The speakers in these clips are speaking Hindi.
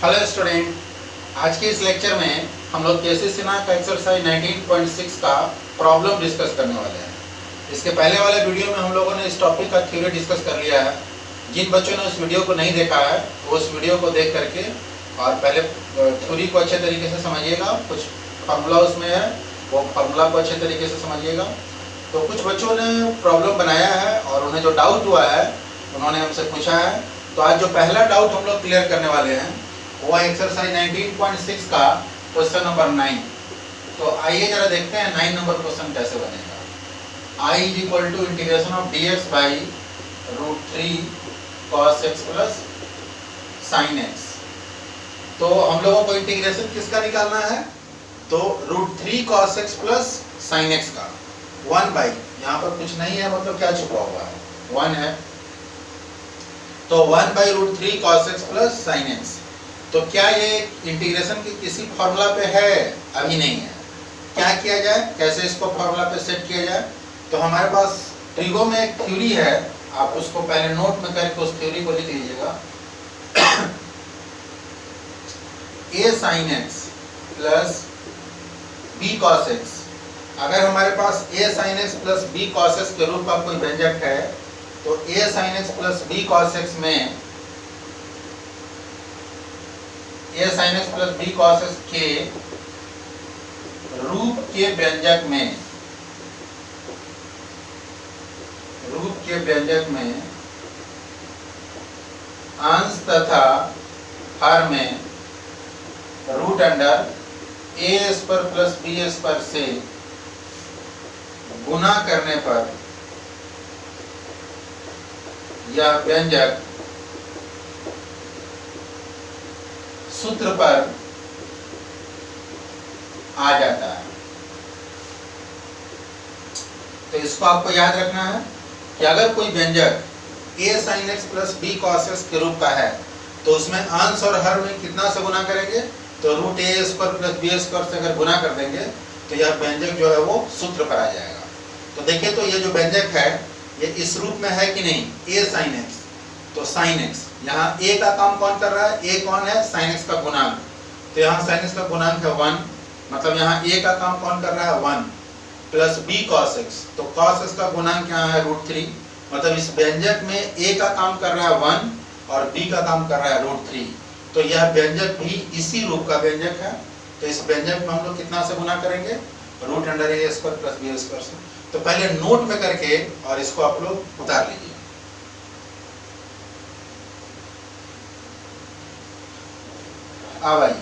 हेलो स्टूडेंट, आज के इस लेक्चर में हम लोग केसी-सिन्हा का एक्सरसाइज 19.6 का प्रॉब्लम डिस्कस करने वाले हैं। इसके पहले वाले वीडियो में हम लोगों ने इस टॉपिक का थ्योरी डिस्कस कर लिया है। जिन बच्चों ने उस वीडियो को नहीं देखा है वो उस वीडियो को देख करके और पहले थ्योरी को अच्छे तरीके से समझिएगा। कुछ फार्मूला उसमें है, वो फार्मूला को अच्छे तरीके से समझिएगा। तो कुछ बच्चों ने प्रॉब्लम बनाया है और उन्हें जो डाउट हुआ है उन्होंने हमसे पूछा है। तो आज जो पहला डाउट हम लोग क्लियर करने वाले हैं वो एक्सरसाइज 19.6 का क्वेश्चन नंबर 9। तो आइए जरा देखते हैं 9 नंबर क्वेश्चन कैसे बनेगा। I is equal to integration of dx by √3 cos x plus sin x। तो हम लोगों को इंटीग्रेशन किसका निकालना है? तो √3 cos x plus sin x का 1 बाई, यहाँ पर कुछ नहीं है मतलब क्या छुपा हुआ है, 1 है। तो 1 by √3 cos x plus sin x। तो क्या ये इंटीग्रेशन के किसी फॉर्मूला पे है? अभी नहीं है। क्या किया जाए, कैसे इसको फॉर्मूला पे सेट किया जाए? तो हमारे पास ट्रिगो में एक थ्योरी है, आप उसको पहले नोट में करके उस थ्योरी को लिख लीजिएगा। a sin x plus b cos x। अगर हमारे पास a sin x plus b cos x के रूप का कोई व्यंजक है तो a sin x plus b cos x में a sin x plus b cos x के रूप के व्यंजक में अंश तथा हर में root under a square plus b square से गुना करने पर यह व्यंजक सूत्र पर आ जाता है। तो इसको आपको याद रखना है कि अगर कोई व्यंजक a sin x plus b cos x के रूप का है तो उसमें अंश और हर में कितना से गुना करेंगे? तो √a square plus b square से अगर गुना कर देंगे तो यह व्यंजक जो है वो सूत्र पर आ जाएगा। तो देखिए, तो ये जो व्यंजक है ये इस रूप में है कि नहीं, a sin x। तो sin x, यहाँ a का काम कौन कर रहा है? a कौन है? sin x का गुणांक। तो यहाँ sin x का गुणांक है 1, मतलब यहाँ a का काम कौन कर रहा है? 1 प्लस b cos x। तो cos x का गुणांक यहाँ है √3, मतलब इस व्यंजक में a का काम कर रहा है 1 और b का काम कर रहा है √3। तो यह व्यंजक भी इसी रूप का व्यंजक है। तो इस व्यंजक में हम लोग कितना से गुना करेंगे? Root under a square plus b square से। तो पहले नोट में करके और इसको आप लोग उतार लीजिए। अब आइए,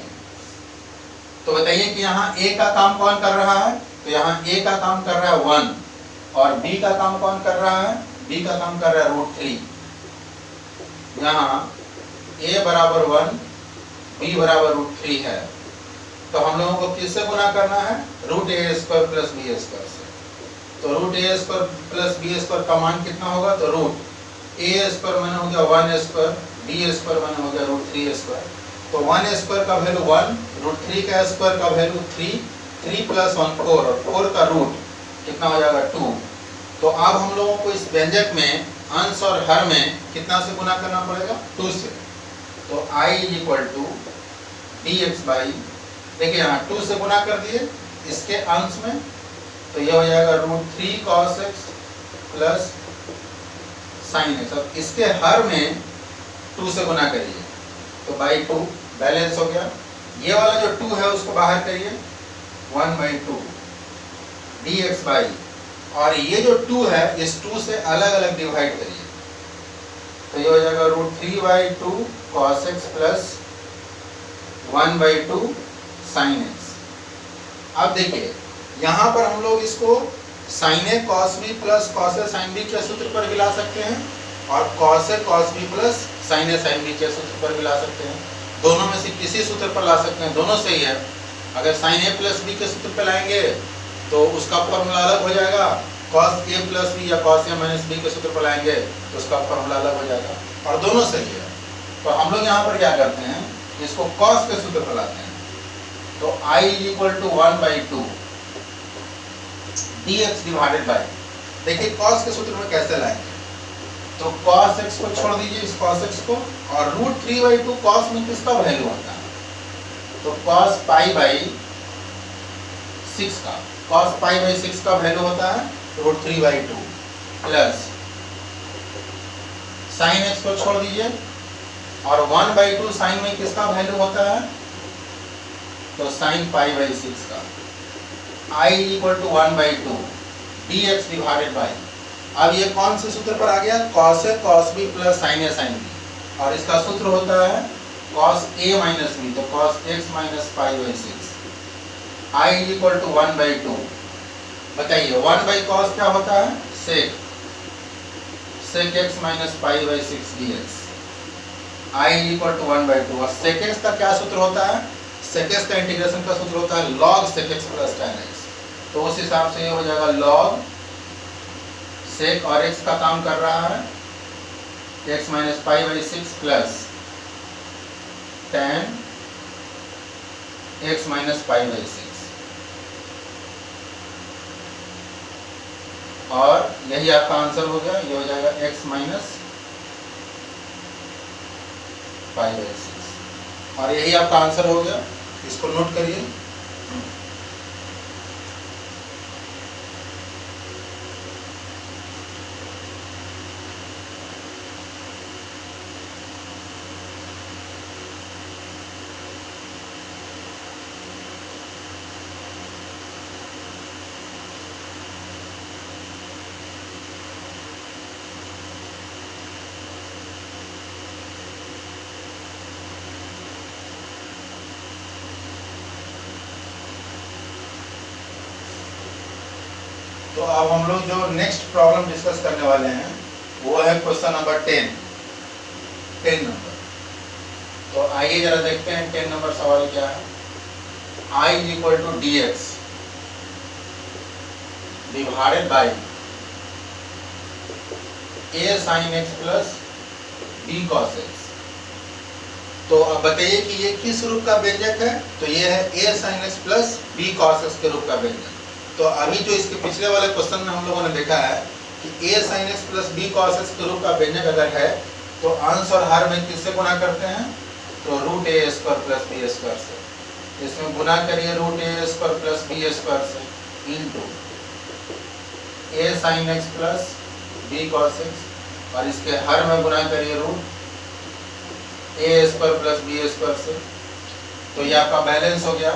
तो बताइए कि यहाँ a का काम कौन कर रहा है? तो यहाँ a का काम कर रहा है 1 और b का काम कौन कर रहा है? b का काम कर रहा है √3। यहाँ a बराबर 1, b बराबर √3 है। तो हम लोगों को किससे गुना करना है? √a square plus b square से। तो √a square plus b square का मान कितना होगा? तो √a स्क्वायर माने हो गया 1 स्क्वायर, b स्क्वायर माने हो गया √3 स्क्वायर। तो 1 स्क्वायर का वैल्यू 1, √3 का स्क्वायर का वैल्यू 3, 3 प्लस 1 4 और 4 का रूट कितना हो जाएगा? 2। तो अब हम लोगों को इस व्यंजक में अंश और हर में कितना से गुना करना पड़ेगा? 2 से। तो I is equal to dx by, देखिए यहाँ 2 से गुना कर दिए इसके अंश में, तो यह हो जाएगा √3 cos x plus sin x। अब इसके हर में 2 से गुना करिए तो बाई 2 बैलेंस हो गया। ये वाला जो 2 है उसको बाहर करिए, 1/2 dx बाई, और ये जो 2 है इस 2 से अलग अलग डिवाइड करिए तो ये हो जाएगा √3/2 cos x plus 1/2 sin x। अब देखिए यहाँ पर हम लोग इसको sin a cos b plus cos a sin b के सूत्र पर भी ला सकते हैं और cos a cos b plus sin a sin b के सूत्र पर भी ला सकते हैं। दोनों में से किसी सूत्र पर ला सकते हैं, दोनों सही है। अगर sin a प्लस b के सूत्र पर लाएंगे तो उसका फॉर्मूला अलग हो जाएगा, cos a प्लस b या cos a माइनस b के सूत्र पर लाएंगे तो उसका फॉर्मूला अलग हो जाएगा, और दोनों सही है। तो हम लोग यहाँ पर क्या करते हैं, इसको cos के सूत्र पर लाते हैं। तो I is equal to 1/2 dx divided by, देखिए cos के सूत्र में कैसे लाएंगे? तो cos x को छोड़ दीजिए, इस cos x को, और √3/2 cos में किसका वैल्यू होता है? तो cos π/6 का, cos π/6 का वैल्यू होता है √3/2 प्लस sin x को छोड़ दीजिए, और 1/2 sin में किसका वैल्यू होता है? तो sin π/6 का। I = 1/2 dx डिवाइडेड बाय, अब ये कौन से सूत्र पर आ गया? cos a cos b plus sin a sin b, और इसका सूत्र होता है cos a माइनस b, तो cos x माइनस π/6। I = 1/2, बताइए 1/cos क्या होता है? sec x minus π/6 dx। I = 1/2, और sec x का क्या सूत्र होता है? sec x का इंटीग्रेशन का सूत्र होता है log sec x plus tan x, तो उस हिसाब से ये हो जाएगा log sec और x का काम कर रहा है x minus π/6 plus tan x minus π/6, और यही आपका आंसर हो गया। ये हो जाएगा x माइनस π/6, और यही आपका आंसर हो गया। इसको नोट करिए। तो अब हम लोग जो नेक्स्ट प्रॉब्लम डिस्कस करने वाले हैं वो है क्वेश्चन नंबर 10 नंबर। तो आइए जरा देखते हैं 10 नंबर सवाल क्या है। I = dx divided by a sin x plus b cos x। तो अब बताइए कि ये किस रूप का व्यंजक है? तो ये है a sin x plus b cos x के रूप का व्यंजक। तो अभी जो इसके पिछले वाले क्वेश्चन में हम लोगों ने देखा है कि a sin x plus b cos x के रूप का व्यंजक अगर है तो अंश और हर में किससे गुना करते हैं? तो √a² प्लस b² से। इसमें गुना करिए √a² प्लस b² से into a sin x plus b cos x, और इसके हर में गुना करिए √a² प्लस b² से। तो ये आपका बैलेंस हो गया।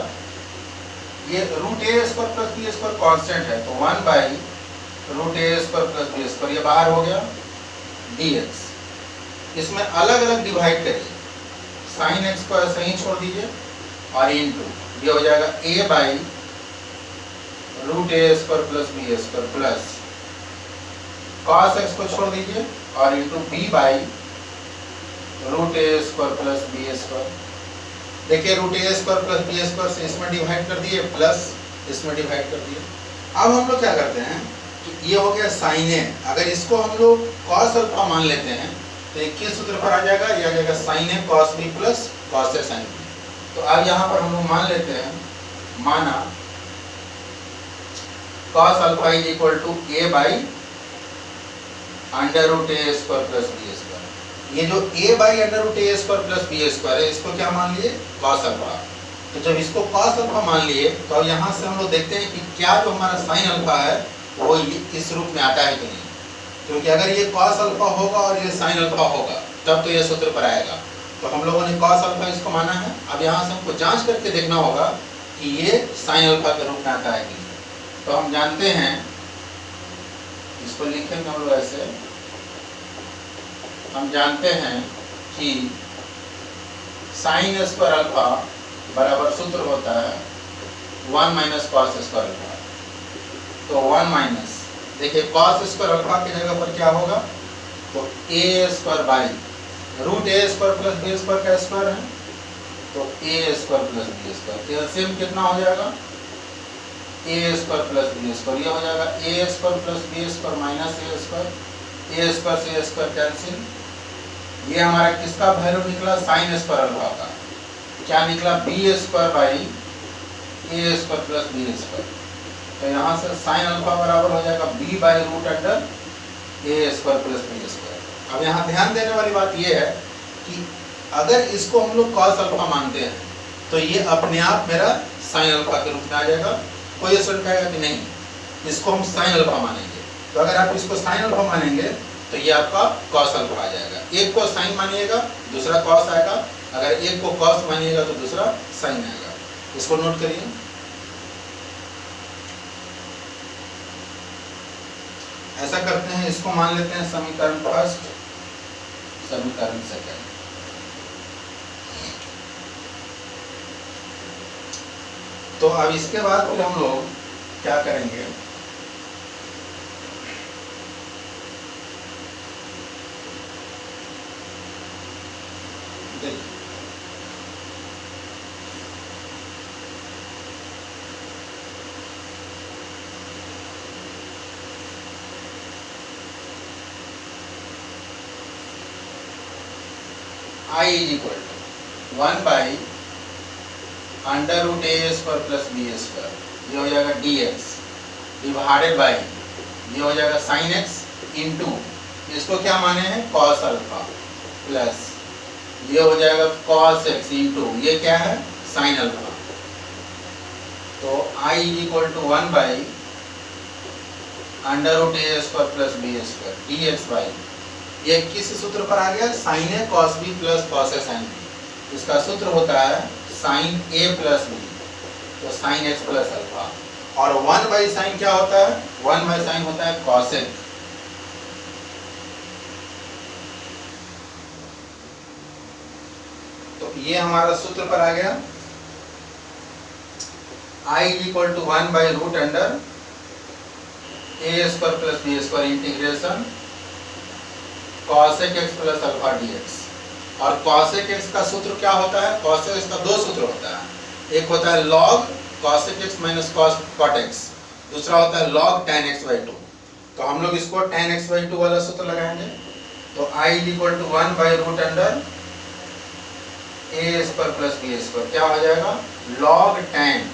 ये √a² प्लस b² कांस्टेंट है, तो 1/√a² प्लस b², ये बाहर हो गया dx। इसमें अलग अलग डिवाइड करिए, sin x को ऐसे ही छोड़ दीजिए और इंटू ये हो जाएगा a/√a² plus b² plus cos x को छोड़ दीजिए और इंटू b/√a² प्लस b²। देखिए √a² प्लस b² से इसमें डिवाइड कर दिए प्लस इसमें डिवाइड कर दिए। अब हम लोग क्या करते हैं कि ये हो गया sin a, अगर इसको हम लोग cos अल्फा मान लेते हैं तो ये किस सूत्र पर आ जाएगा? ये आ जाएगा sin a cos b plus cos a sin b। तो अब यहाँ पर हम लोग मान लेते हैं, माना cos alpha = a/√a² plus b²। ये जो a/√a² प्लस b² है इसको क्या मान लिए? cos alpha. तो जब इसको cos अल्फा मान लिए तो अब यहाँ से हम लोग देखते हैं कि क्या जो हमारा sin अल्फा है वो इस रूप में आता है कि नहीं, क्योंकि अगर ये cos अल्फा होगा और ये sin अल्फा होगा तब तो ये सूत्र पर आएगा। तो हम लोगों ने cos अल्फा इसको माना है। अब यहाँ से हमको जांच करके देखना होगा कि ये sin अल्फा के रूप में आता है कि नहीं। तो हम जानते हैं, इसको लिखेंगे हम लोग ऐसे, हम जानते हैं कि sin² अल्फा बराबर सूत्र होता है 1 - cos² अल्फा। तो 1 माइनस, देखिए cos² अल्फा की जगह पर क्या होगा? तो a² by √a² plus b² का स्क्वायर है, तो a² प्लस b²। एलसीएम कितना हो जाएगा? a² प्लस b², ये हो जाएगा a² plus b² minus a², a² से a² कैंसिल। ये हमारा किसका वैल्यू निकला? sin² अल्फा का। क्या निकला? b² by a² plus b²। तो यहाँ से sin अल्फा बराबर हो जाएगा b/√a² प्लस b²। अब यहाँ ध्यान देने वाली बात यह है कि अगर इसको हम लोग cos अल्फा मानते हैं तो ये अपने आप मेरा sin अल्फा के रूप में आ जाएगा। कोई स्टूडेंट कहेगा कि नहीं इसको हम sin अल्फा मानेंगे, तो अगर आप इसको sin अल्फा मानेंगे तो ये आपका cos अल्फा आ जाएगा। एक को sin मानिएगा दूसरा cos आएगा, अगर एक को cos मानिएगा तो दूसरा sin आएगा। इसको नोट करिए। ऐसा करते हैं, इसको मान लेते हैं समीकरण फर्स्ट, समीकरण सेकंड। तो अब इसके बाद फिर हम लोग क्या करेंगे, देखिए I is equal to 1 by under root A square plus B square, ये हो जाएगा dx डिवाइडेड बाई ये हो जाएगा sin x इंटू इसको क्या माने हैं cos अल्फा प्लस ये हो जाएगा cos x इंटू ये क्या है sin अल्फा। तो I is equal to 1 by under root A square plus B square dx by ये किस सूत्र पर आ गया sin a cos b plus cos a sin b। इसका सूत्र होता है sin a प्लस b, तो sin x प्लस अल्फा। और 1 बाई साइन क्या होता है 1 बाई साइन होता है cos x। तो ये हमारा सूत्र पर आ गया I is equal to 1 by root under A square plus B square integration cos x plus alpha dx। और cos x का सूत्र क्या होता है, cos x का दो सूत्र होता है, एक होता है log cos x minus cot x, दूसरा होता है log tan x by 2। तो हम लोग इसको tan x by 2 वाला सूत्र लगाएंगे। तो I is equal to 1 by root under A square plus B square क्या हो जाएगा log tan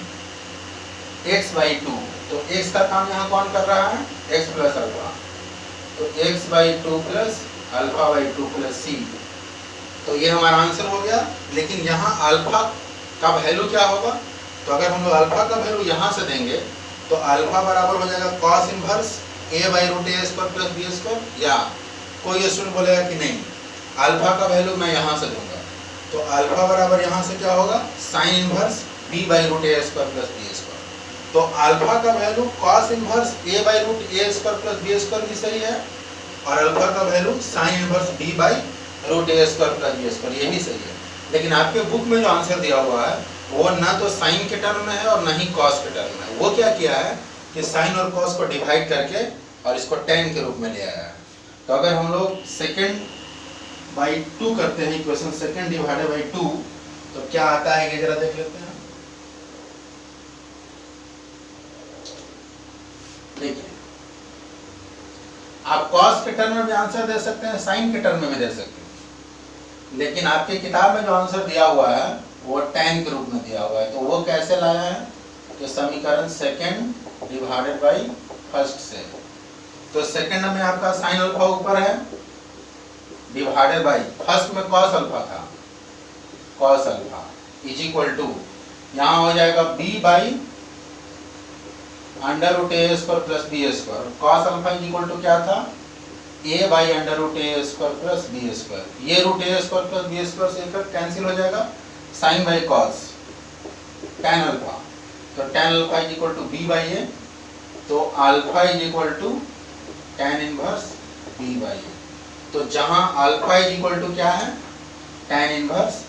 x by 2। तो x का काम यहाँ कौन कर रहा है x प्लस अल्फा, तो x by 2 plus alpha by 2 plus c। तो ये हमारा आंसर हो गया। लेकिन यहाँ अल्फा का वैल्यू क्या होगा, तो अगर हम लोग अल्फा का वैल्यू यहाँ से देंगे तो अल्फा बराबर हो जाएगा cos inverse a by root A square plus B square, या कोई स्टूडेंट बोलेगा कि नहीं अल्फा का वैल्यू मैं यहाँ से दूंगा, तो अल्फा बराबर यहाँ से क्या होगा sin inverse b by root A square plus B square. तो अल्फा का value cos inverse a by root A square plus B square भी सही है, और अल्फा का value sin inverse b by root A square plus B square ये भी सही है। लेकिन आपके बुक में जो आंसर दिया हुआ है वो ना तो साइन के टर्म में है और ना ही कॉस के टर्म में है। वो क्या किया है कि साइन और कॉस को डिवाइड करके और इसको tan के रूप में ले आया है। तो अगर हम लोग सेकेंड बाई 2 करते हैं इक्वेशन सेकेंड डिवाइडेड बाई 2 तो क्या आता है ये जरा देख लेते हैं। देखिए आप कॉस के टर्म में भी आंसर दे सकते हैं, साइन के टर्म में भी दे सकते हैं, लेकिन आपकी किताब में जो आंसर दिया हुआ है वो tan के रूप में दिया हुआ है। तो वो कैसे लाया है तो समीकरण सेकेंड डिवाइडेड बाई फर्स्ट से। तो सेकेंड में आपका साइन अल्फा ऊपर है डिवाइडेड बाई फर्स्ट में cos अल्फा था, cos alpha is equal to यहाँ हो जाएगा b by under root A square plus B square. cos alpha is equal to क्या था a by under root A square plus B square. ये root A square plus B square से इफेक्ट कैंसिल हो जाएगा, sine by cos tan alpha, तो tan alpha is equal to b by a, तो alpha is equal to tan inverse b by a। तो जहां अल्फा इज इक्वल टू क्या है tan inverse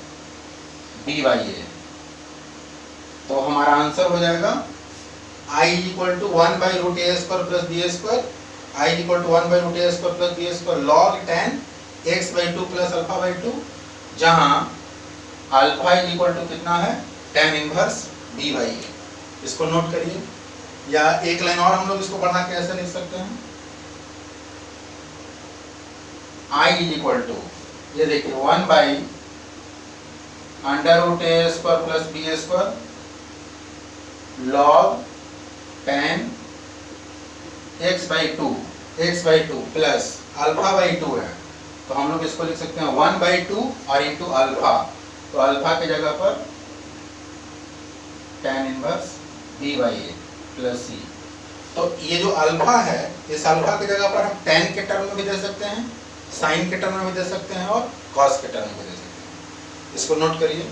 b by a, तो हमारा आंसर हो जाएगा I is equal to 1 by root A square plus B square, I is equal to 1 by root A square plus B square log tan x by 2 plus alpha by 2, जहां अल्फा इज इक्वल टू कितना है tan inverse b by a। इसको नोट करिए, या एक लाइन और हम लोग इसको बढ़ा के ऐसे लिख सकते हैं I इज इक्वल टू ये देखिए 1 by under root A square plus B square log tan x by 2 plus alpha by 2 है, तो हम लोग इसको लिख सकते हैं 1/2 और इंटू अल्फा। तो अल्फा की जगह पर tan inverse b/a plus c। तो ये जो अल्फा है, इस अल्फा की जगह पर हम tan के टर्म में भी दे सकते हैं, साइन के टर्म में भी दे सकते हैं और cos के टर्म में भी दे सकते हैं। इसको नोट करिए।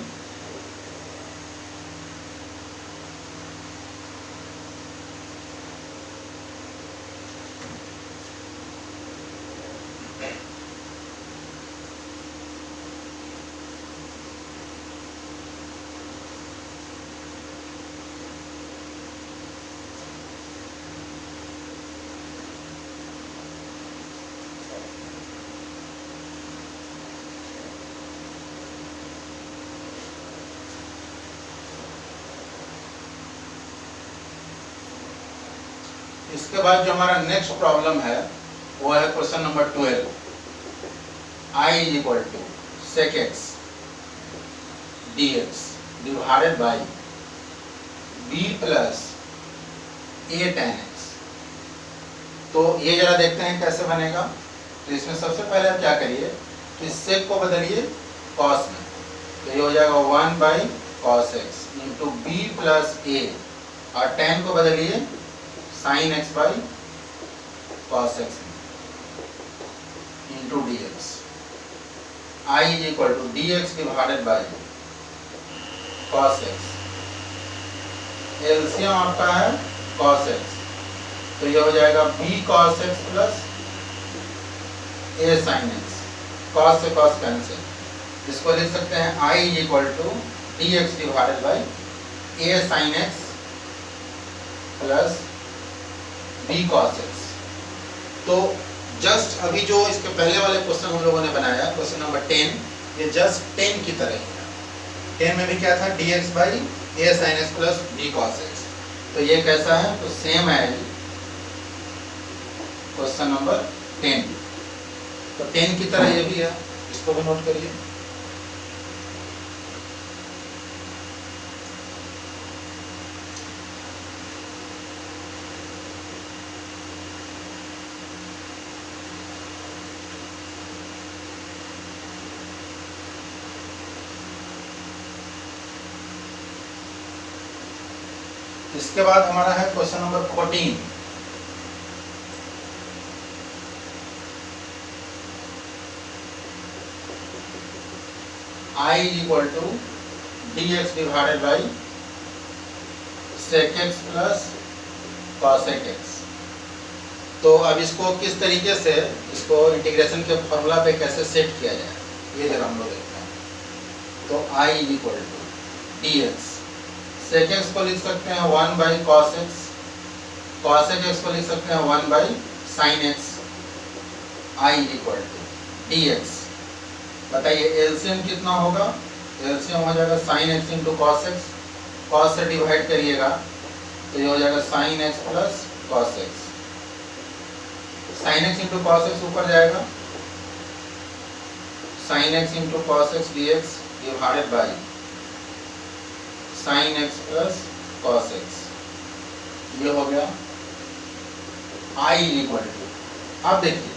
इसके बाद जो हमारा नेक्स्ट प्रॉब्लम है वो है question number 12। I is equal to sec x dx divided by b plus a tan x। तो ये जरा देखते हैं कैसे बनेगा। तो इसमें सबसे पहले आप क्या करिए कि sec को बदलिए cos में, तो ये हो जाएगा 1/cos x into b plus a, और tan को बदलिए sin x by cos x into dx। I is equal to dx divided by cos x। LCM आपका है cos x, तो ये हो जाएगा b cos x plus a sin x। cos से cos कैंसिल, इसको लिख सकते हैं I is equal to dx divided by a sin x plus b cos x। तो जस्ट अभी जो इसके पहले वाले क्वेश्चन हम लोगों ने बनाया, क्वेश्चन नंबर 10, ये जस्ट 10 की तरह ही है। 10 में भी क्या था, dx by a sin x plus b cos x। तो ये कैसा है, तो सेम है क्वेश्चन नंबर 10। तो 10 की तरह ये भी है, इसको भी नोट करिए। इसके बाद हमारा है question number 14। I is equal to dx divided by sec x plus cos x। तो अब इसको किस तरीके से, इसको इंटीग्रेशन के फॉर्मूला पे कैसे सेट किया जाए, ये जरा हम लोग देखते हैं। तो I is equal to dx, sec x को लिख सकते हैं 1/cos x, cos x को लिख सकते हैं 1/sin x। I is equal to dx, बताइए एलसीएम कितना होगा। एलसीएम हो जाएगा sin x into cos x, cos से डिवाइड करिएगा तो ये हो जाएगा sin x plus cos x। sin x into cos x ऊपर जाएगा, sin x into cos x dx divided by sin x plus cos x। ये हो गया I इक्वल टू, अब देखिए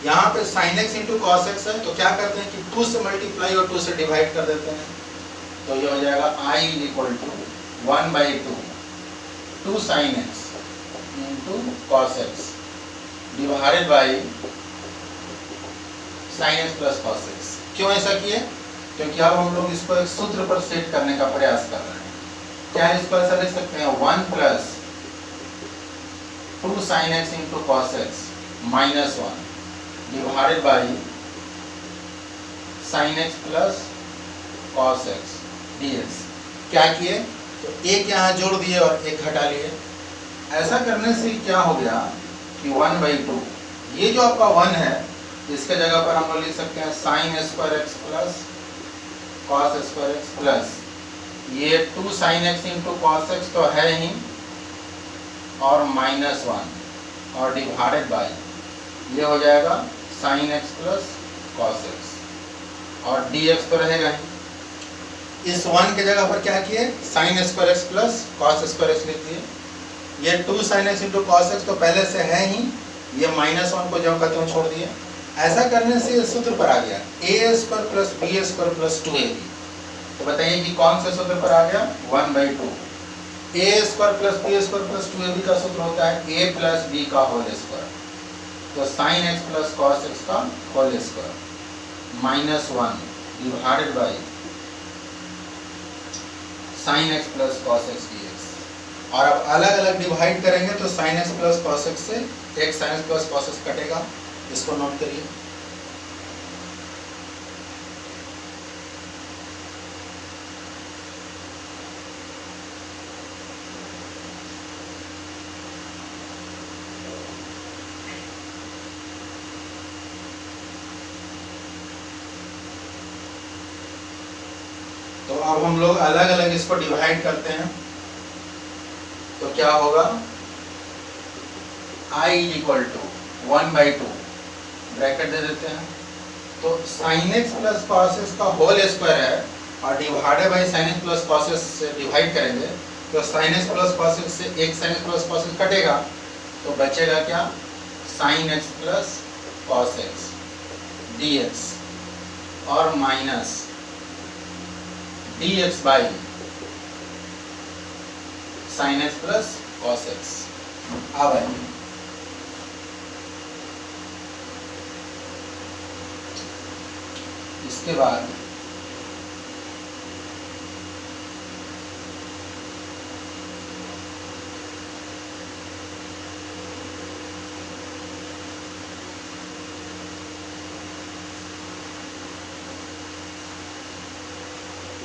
यहाँ पे sin x into cos x है, तो क्या करते हैं कि 2 से मल्टीप्लाई और 2 से डिवाइड कर देते हैं। तो ये हो जाएगा I equal to 1/2 2 sin x into cos x divided by sin x plus cos x। क्यों ऐसा किए, क्योंकि अब हम लोग इसको एक सूत्र पर सेट करने का प्रयास कर रहे हैं। क्या इसको ऐसा लिख सकते हैं 1 plus 2 sin x into cos x minus 1 divided by sin x plus cos x dx। क्या किए, तो एक यहाँ जोड़ दिए और एक घटा लिए। ऐसा करने से क्या हो गया कि 1/2, ये जो आपका 1 है इसके जगह पर हम लोग लिख सकते हैं sin square x plus cos square x plus ये 2 sin x into cos x तो है ही, और माइनस 1 और डिवाइडेड बाई ये हो जाएगा sin x plus cos x, और dx तो रहेगा ही। इस 1 के जगह पर क्या किए, sin square x plus cos square x लिख दिए। ये 2 sin x into cos x तो पहले से है ही, ये माइनस 1 को जो कहते हैं छोड़ दिए, ऐसा करने से ये सूत्र पर आ गया a square plus B square plus 2ab। तो बताइए कि कौन से सूत्र पर आ गया 1/2। A square plus B square plus 2ab का सूत्र होता है ए प्लस बी का होल स्क्वायर। तो sine x plus cos x का whole square -1 divided by sine x plus cos x dx। और अब अलग अलग डिवाइड करेंगे तो sine x plus cos x से एक sine x plus cos x कटेगा, इसको नोट करिए। तो अब हम लोग अलग अलग इसको डिवाइड करते हैं तो क्या होगा I इक्वल टू 1/2 ब्रैकेट दे देते हैं। तो sine x plus cos x का होल स्क्वायर है और divided by sine x plus cos x से डिवाइड करेंगे तो sine x plus cos x से एक sine x plus cos x कटेगा तो बचेगा क्या sign x plus cos x dx और minus dx by sine x plus cos x. अब इसके बाद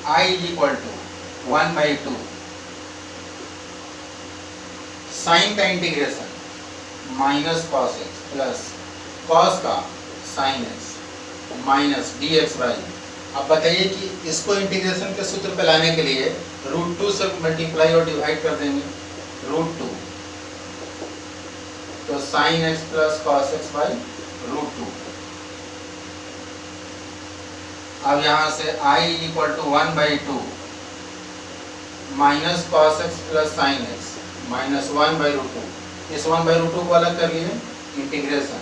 I इक्वल टू 1/2 साइन का integration minus cos x plus cos का sine x minus dx by. अब बताइए कि इसको इंटीग्रेशन के सूत्र पे लाने के लिए √2 से मल्टीप्लाई और डिवाइड कर देंगे √2 तो sine x plus cos x by √2। अब यहाँ से I equal to 1/2 minus cos x plus sine x minus 1/2। इस 1/2 को अलग कर लिए इंटीग्रेशन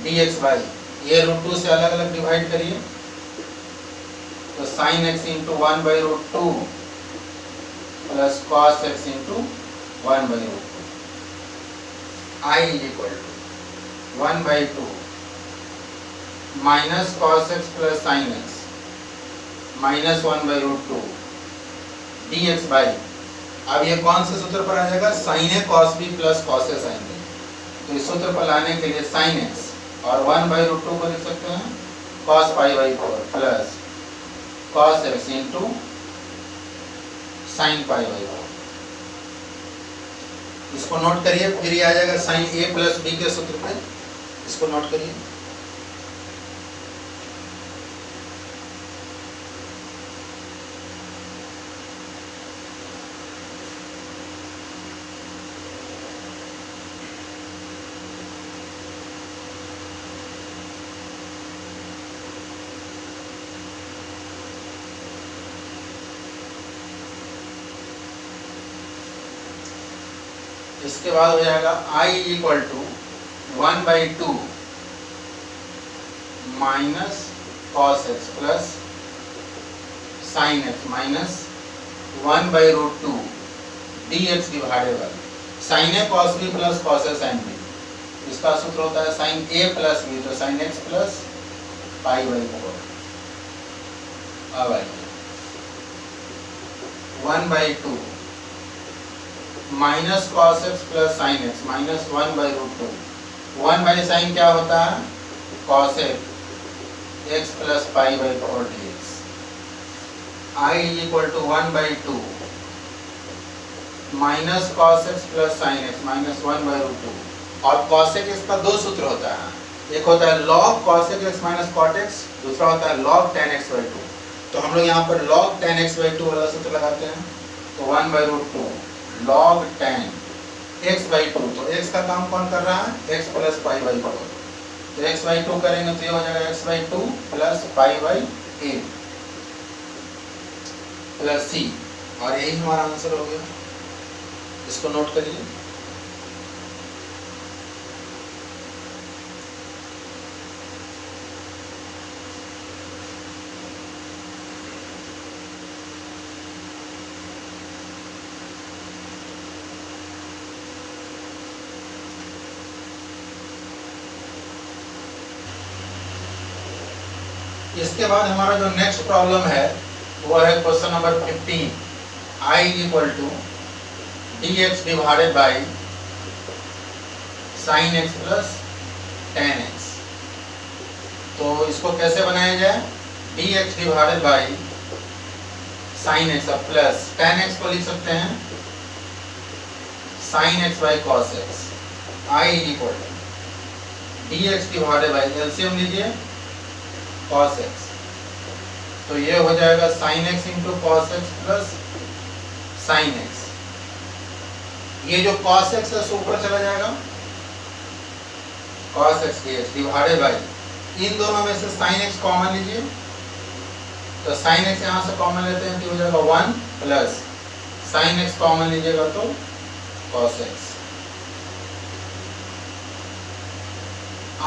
dx बाई ये √2 से अलग अलग डिवाइड करिए तो sine x into 1/2 plus cos x into 1/2। I equal to 1/2 minus cos x plus sine x minus 1/2 dx by. अब ये कौन से सूत्र पर आ जाएगा साइन ए कॉस बी प्लस कॉस ए साइन बी। तो इस सूत्र पर लाने के लिए साइन एक्स और 1/2 को लिख सकते हैं cos π/4 plus cos x into sine π/4। इसको नोट करिए फिर ये आ जाएगा साइन ए प्लस बी के सूत्र पे, इसको नोट करिए। इसके बाद हो जाएगा I equal to 1/2 minus cos x plus sine x minus 1/2 dx divided by sine A cos B plus cos A sine b. इसका सूत्र होता है साइन ए प्लस बी तो साइन एक्स प्लस π/4। अब आइए 1/2 minus cos x plus sine x minus 1/2। 1/sin क्या होता है cos x plus π/4 dx। I equal to 1/2 minus cos x plus sine x minus 1/2। और कॉस एक्स का दो सूत्र होता है, एक होता है log cos x minus cot x, दूसरा होता है log tan x/2। तो हम लोग यहाँ पर log tan x/2 वाला सूत्र लगाते हैं तो 1/2 log tan x/2। तो x का काम कौन कर रहा है x प्लस π/4। तो x/2 करेंगे तो ये हो जाएगा x/2 प्लस π/8 प्लस c और यही हमारा आंसर हो गया। इसको नोट करिए। इसके बाद हमारा जो नेक्स्ट प्रॉब्लम है वो है question number 15, I equal to dx divided by sin x plus tan x। तो इसको कैसे बनाया जाए, dx divided by sin x plus tan x को लिख सकते हैं sin x by cos x। I equal to dx divided by LCM लीजिए cos x, तो ये हो जाएगा sin x into cos x plus sin x। ये जो cos x है ऊपर चला जाएगा, cos x dx divided by, इन दोनों में से sin x कॉमन लीजिए, तो sin x यहाँ से कॉमन लेते हैं तो हो जाएगा 1 प्लस sin x कॉमन लीजिएगा तो cos x।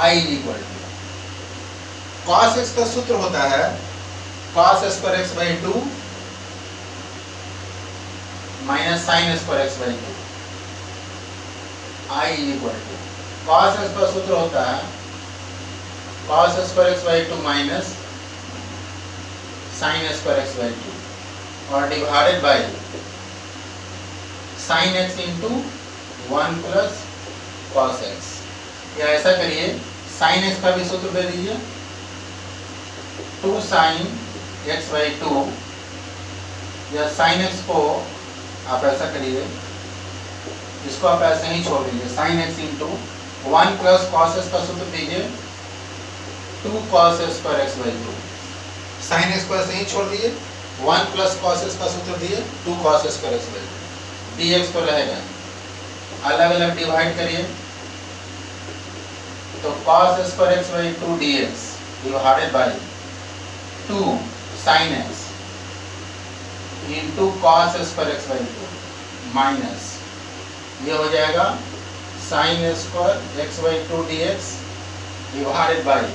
I equal to cos x का सूत्र होता है cos square x by 2 minus sin square x by 2। I equal to cos x का सूत्र होता है cos square x by 2 minus sin square x by 2 और divided by sin x into 1 plus cos x। या ऐसा करिए sin x का भी सूत्र दे दीजिए 2 sin x बाई 2, या sin x को आप ऐसा करिए, इसको आप ऐसे ही छोड़ दीजिए sin x into 1 plus cos x का सूत्र दीजिए 2 cos square x by 2। sin x को ऐसे ही छोड़ दीजिए, 1 प्लस cos x का सूत्र दिए 2 cos square x by 2। dx तो रहेगा, अलग अलग डिवाइड करिए, तो cos square x by 2 dx divided by 2 sin x into cos square x by 2 minus ये हो जाएगा sin square x by 2 dx divided by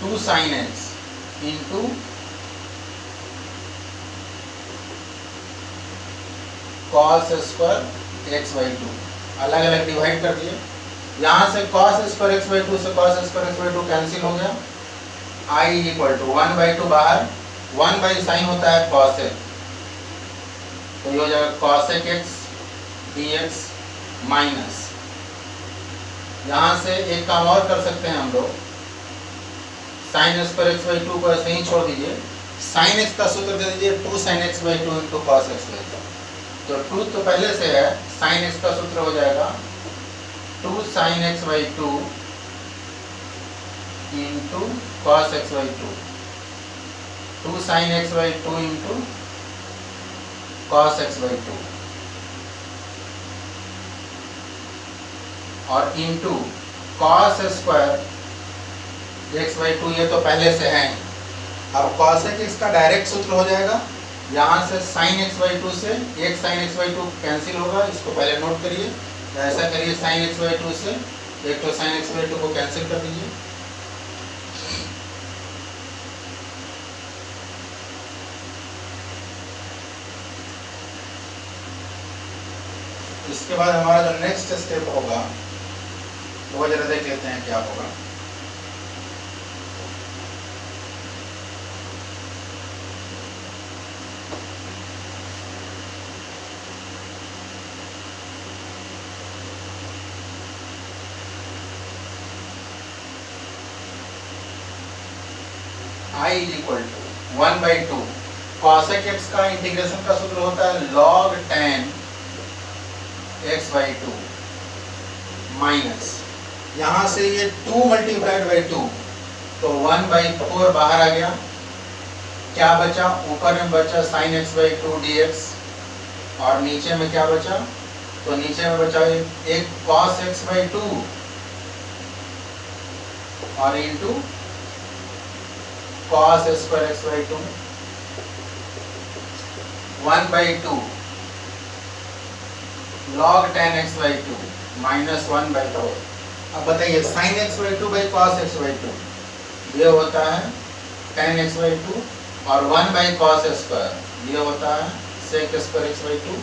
2 sin x into cos square x by 2। अलग अलग डिवाइड कर दिए, यहाँ से cos स्क्वायर x बाई 2 से cos square x by 2 cancel हो गया। I इक्वल टू 1 बाई 2 बाहर, 1 बाई साइन होता है cos x, तो ये हो जाएगा cos x dx माइनस, यहाँ से एक काम और कर सकते हैं हम लोग, sin स्क्वायर x बाई 2 को ऐसे ही छोड़ दीजिए, sin x का सूत्र दे दीजिए 2 sin x by 2 into cos x by 2। तो 2 तो पहले से है, sin x का सूत्र हो जाएगा 2 sin x by 2 into cos x by 2, 2 sin x by 2 into cos x by 2 और into cos square x by 2, ये तो पहले से है। अब cos x का डायरेक्ट सूत्र हो जाएगा, यहाँ से sin x बाई 2 से एक sin x बाई 2 कैंसिल होगा, इसको पहले नोट करिए। ऐसा करिए sin x बाई 2 से एक तो sin x बाई 2 को कैंसिल कर दीजिए, इसके बाद हमारा जो नेक्स्ट स्टेप होगा वो जरा देख लेते हैं क्या होगा। I equal to 1 by 2 cosec x का इंटीग्रेशन का सूत्र होता है log tan x by 2 minus, यहाँ से ये 2 मल्टीप्लाइड बाई 2, तो 1 बाई 4 बाहर आ गया, क्या बचा, ऊपर में बचा sin x बाई 2 dx और नीचे में क्या बचा, तो नीचे में बचा एक cos x बाई 2 और into cos square x by 2, 1 by 2 log tan x by 2 minus 1 by 4। अब बताइए sin x by 2 by cos x by 2, ये होता है tan x बाई 2 और 1 बाई cos स्क्वायर, ये होता है sec स्क्वायर x बाई 2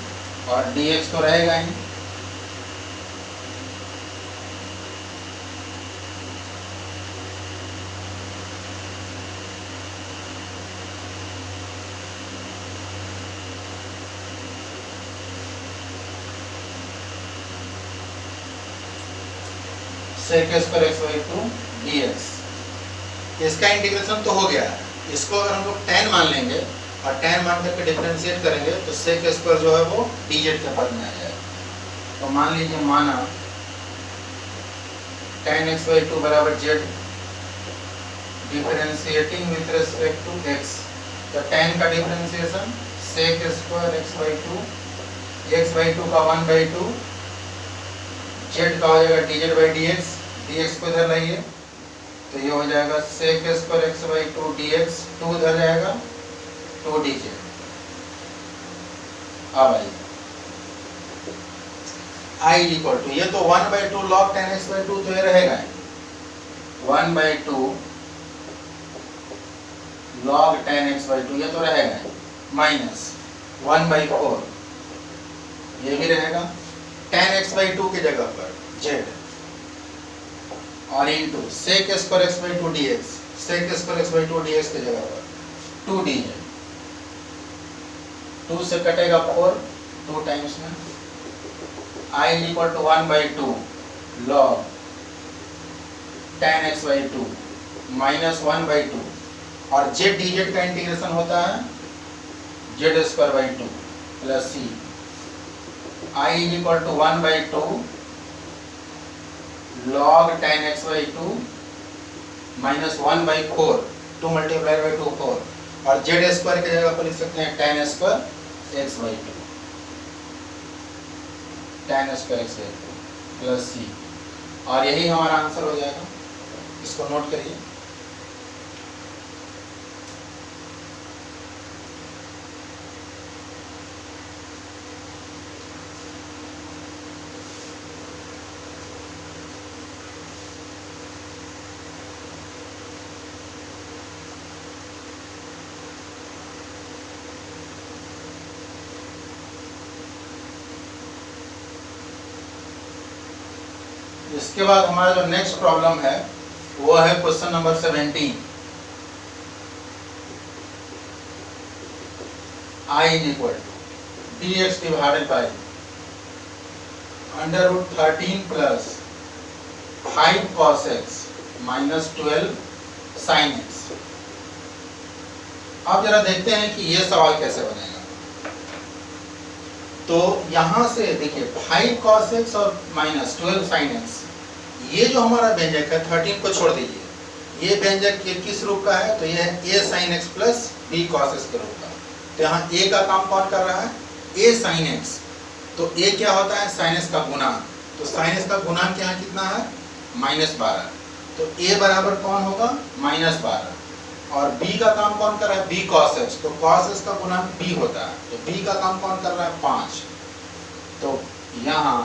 और dx तो रहेगा ही। sec square x by to d x. इसका इंटीग्रेशन तो हो गया है, इसको अगर हम लोग tan मान लेंगे और tan मान करके डिफरेंशिएट करेंगे तो sec स्क्वायर जो है वो dz के पद में आ जाएगा। तो मान लीजिए माना tan x बाई टू बराबर z differentiating with respect to x, तो tan का differentiation sec square x by two का 1 बाई टू, z का हो जाएगा dz बाई dx, dx को इधर लाइए तो ये हो जाएगा sec square x by to dx, 2 इधर जाएगा 2 dz। अब आइए I इक्वल टू, ये तो 1 by two log tan x by to तो ये रहेगा 1 by two log tan x by to, ये तो रहेगा माइनस 1 बाई फोर, ये भी रहेगा tan x बाई टू की जगह पर z और into sec square x by to dx, sec square x by to dx की जगह पर 2 dz, 2 से कटेगा 4, 2 टाइम्स में I equal to 1 by two log tan x by two minus 1 by two, और z dz का इंटीग्रेशन होता है z square by two plus c। I equal to 1 by two log tan x by two minus 1 by four, 2 multiply by 2 4, और z स्क्वायर की जगह पर लिख सकते हैं tan square x by to, tan square x by two plus c, और यही हमारा आंसर हो जाएगा। इसको नोट करिए। इसके बाद हमारा जो नेक्स्ट प्रॉब्लम है वो है question number 17। I equal to dx divided by under root 13 plus 5 cos x minus 12 sin x। अब जरा देखते हैं कि ये सवाल कैसे बनेगा। तो यहां से देखिए 5 cos x और माइनस 12 sin x, ये जो हमारा व्यंजक है 13 को छोड़ दीजिए, ये व्यंजक किस रूप का है, तो ये है a sin x plus b cos x के रूप का। तो यहाँ a का काम कौन कर रहा है, a sin x, तो a क्या होता है sin x का गुणांक, तो sin x का गुणांक यहाँ कितना है -12, तो a बराबर कौन होगा -12, और b का काम कौन कर रहा है b cos x, तो cos x का गुणांक b होता है, तो b का काम कौन कर रहा है 5, तो यहाँ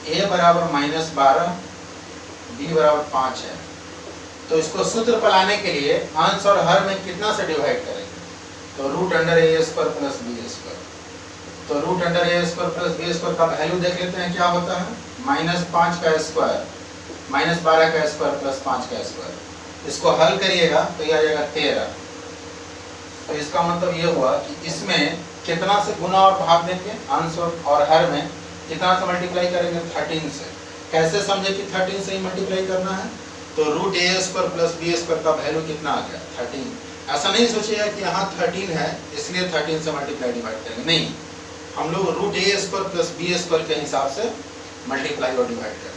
a बराबर -12, b बराबर 5 है। तो इसको सूत्र पर लाने के लिए अंश और हर में कितना से डिवाइड करेंगे, तो root under a square plus b square, तो root under a square plus b square का वैल्यू देख लेते हैं क्या होता है, -5 का स्क्वायर -12 का स्क्वायर प्लस 5 का स्क्वायर। इसको हल करिएगा तो ये आ जाएगा 13। तो इसका मतलब ये हुआ कि इसमें कितना से गुना और भाग देंगे, अंश और हर में कितना से मल्टीप्लाई करेंगे 13 से। कैसे समझे कि 13 से ही मल्टीप्लाई करना है, तो root a square plus b square का वैल्यू कितना आ गया 13। ऐसा नहीं सोचिएगा कि यहाँ 13 है इसलिए 13 से मल्टीप्लाई डिवाइड करेंगे, नहीं, हम लोग root a square plus b square के हिसाब से मल्टीप्लाई और डिवाइड करेंगे।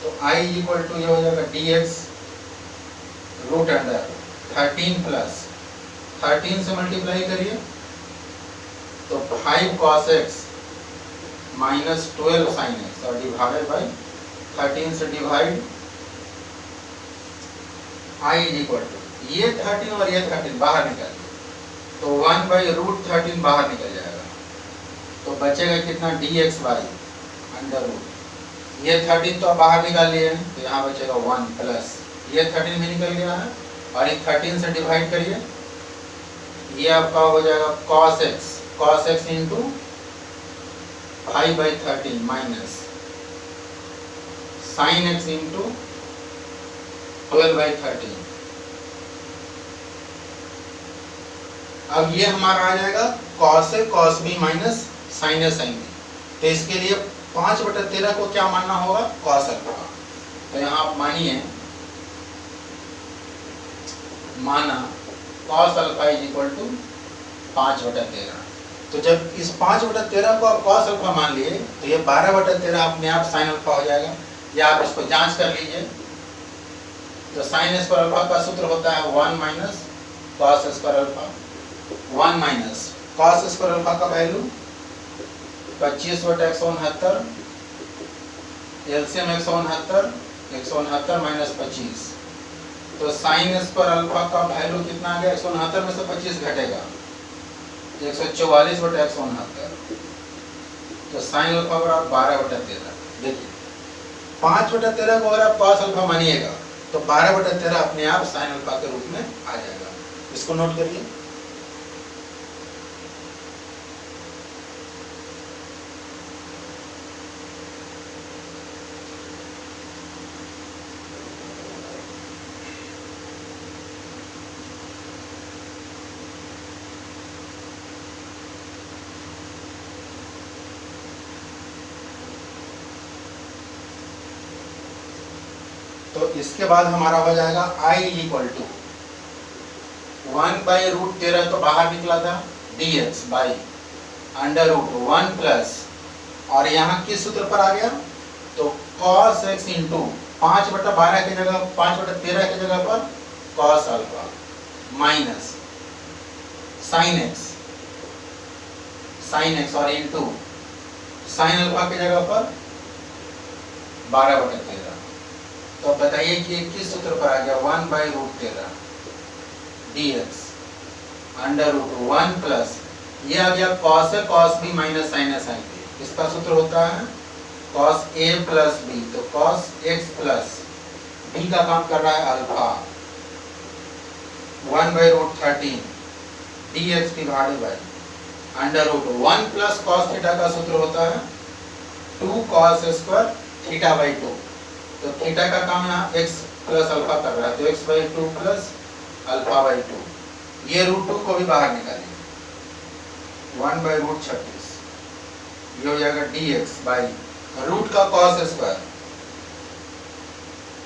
तो I इक्वल टू ये हो जाएगा dx रूट अंडर 13 प्लस 13 से मल्टीप्लाई करिए तो 5 cos x minus 12 sin x और डिवाइडेड बाई 13 से डिवाइड। I इक्वल टू ये 13 और ये 13 बाहर निकालिए तो 1 बाई रूट 13 बाहर निकल जाएगा, तो बचेगा कितना dx बाई अंडर रूट, ये 13 तो बाहर निकाल लिए हैं तो यहाँ बचेगा 1 प्लस ये 13 भी निकल गया है और ये 13 से डिवाइड करिए, ये आपका हो जाएगा cos x into 5/13 minus sin x into 12/13। अब ये हमारा आ जाएगा cos a cos b minus sin a sin b। तो इसके लिए 5/13 को क्या मानना होगा? Cos alpha. तो यहाँ आप मानिए, माना cos alpha is equal to 5/13। तो जब इस 5/13 को आप कॉस अल्फा मान लिए तो ये 12/13 अपने आप साइन अल्फा हो जाएगा। या आप इसको जांच कर लीजिए। तो साइन स्क्वायर अल्फा का सूत्र होता है 1 minus cos square alpha. 1 minus cos square alpha का वैल्यू 25/169, एलसीएम 169, 169 माइनस 25। तो साइन स्क्वायर अल्फा का वैल्यू कितना आ गया? 169 में से 25 घटेगा 144/169। तो साइन अल्फा बराबर 12/13। देखिए 5/13 को अगर आप कॉस अल्फा मानिएगा तो 12/13 अपने आप साइन अल्फा के रूप में आ जाएगा। इसको नोट करिए। तो इसके बाद हमारा हो जाएगा I इक्वल टू 1/√13 तो बाहर निकला था dx बाई √1 प्लस, और यहाँ किस सूत्र पर आ गया? तो cos x इंटू 5/12 की जगह 5/13 की जगह पर cos alpha minus sin x और इंटू sin अल्फा की जगह पर 12/13। तो बताइए कि किस सूत्र पर आ गया? 1/√13 dx √1 प्लस, ये आ गया cos a cos b minus sin a sin b। इसका सूत्र होता है cos a प्लस b। तो cos x प्लस b का काम कर रहा है alpha 1/√13 dx divided by √1 plus cos theta का सूत्र होता है 2 cos स्क्वायर θ/2। तो थीटा का काम यहाँ x प्लस अल्फा कर रहा है, तो x/2 प्लस अल्फा/2। ये √2 को भी बाहर निकालिए 1/√36। ये हो जाएगा dx बाई रूट का cos square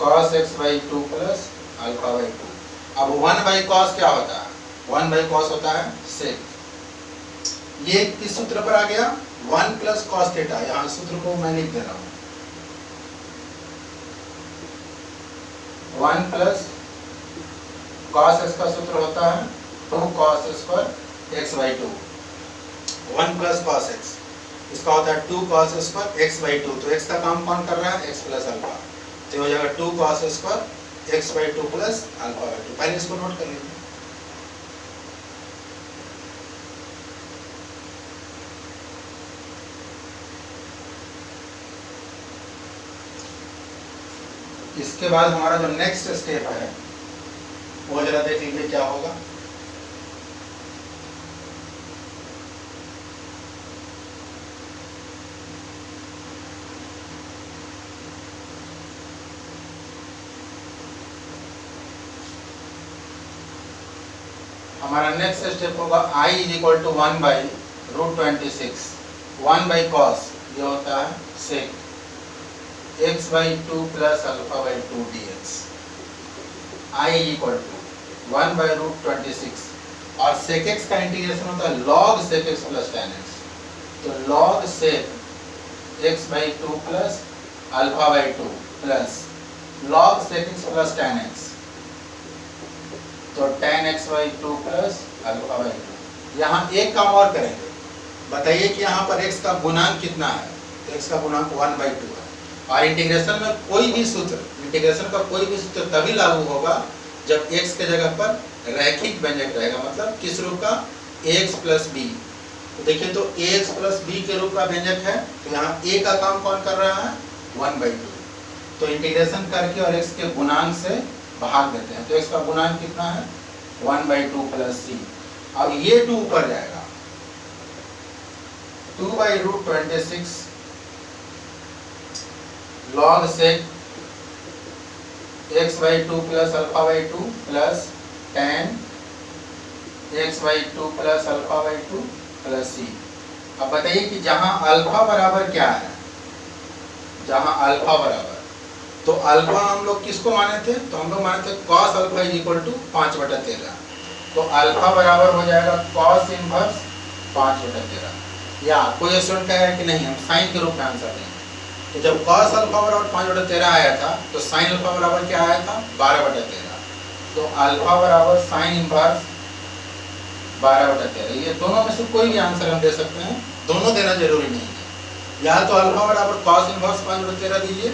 cos x/2 plus अल्फा/2। अब 1/cos क्या होता है? 1/cos होता है sec। ये किस सूत्र पर आ गया? 1 प्लस cos थीटा। यहाँ सूत्र को मैं लिख दे रहा हूँ 1 प्लस cos x का सूत्र होता है 2 cos square x/2। 1 plus cos x, इसका होता है 2 cos स्क्वायर x/2। तो x का काम कौन कर रहा है? x plus alpha. तो हो जाएगा 2 cos स्क्वायर x/2 प्लस अल्फा/2। पहले इसको नोट कर लीजिए। इसके बाद हमारा जो नेक्स्ट स्टेप है वो जरा देख लीजिए क्या होगा। हमारा नेक्स्ट स्टेप होगा I इक्वल टू 1/√26 1/cos, ये होता है sec x/2 प्लस अल्फा/2 dx। I इक्वल टू 1/√26 और sec x का इंटीग्रेशन होता है log sec x plus tan x। तो log sec x/2 प्लस अल्फा/2 plus log sec x plus tan x। तो tan x/2 प्लस अल्फा/2। यहाँ एक काम और करेंगे, बताइए कि यहाँ पर x का गुणांक कितना है? तो x का गुणांक 1/2 है। और इंटीग्रेशन में कोई भी सूत्र, इंटीग्रेशन का कोई भी सूत्र तभी लागू होगा जब x के जगह पर रैखिक व्यंजक रहेगा। मतलब किस रूप का? ax plus b। तो देखिए तो ax प्लस b के रूप का व्यंजक है, तो यहाँ a का काम कौन कर रहा है? 1/2। तो इंटीग्रेशन करके और x के गुणांक से भाग देते हैं। तो x का गुणांक कितना है? 1/2 प्लस c। अब ये 2 ऊपर जाएगा 2/√26 log sec x/2 प्लस अल्फा/2 प्लस tan x/2 प्लस अल्फा/2 प्लस c। अब बताइए कि जहां अल्फा बराबर क्या है? जहां अल्फा बराबर, तो अल्फा हम लोग किसको माने थे, तो हम लोग माने थे cos alpha is equal to 5/13, तो अल्फा बराबर हो जाएगा cos इनवर्स 5/13। या कोई स्टूडेंट कहेगा कि नहीं हम साइन के रूप में आंसर देंगे, तो जब cos अल्फा बराबर 5/13 आया था तो साइन अल्फा बराबर क्या आया था 12/13, तो अल्फा बराबर साइन इनवर्स 12/13। ये दोनों में से कोई भी आंसर हम दे सकते हैं, दोनों देना जरूरी नहीं है। या तो अल्फा बराबर cos इनवर्स 5/13 दीजिए,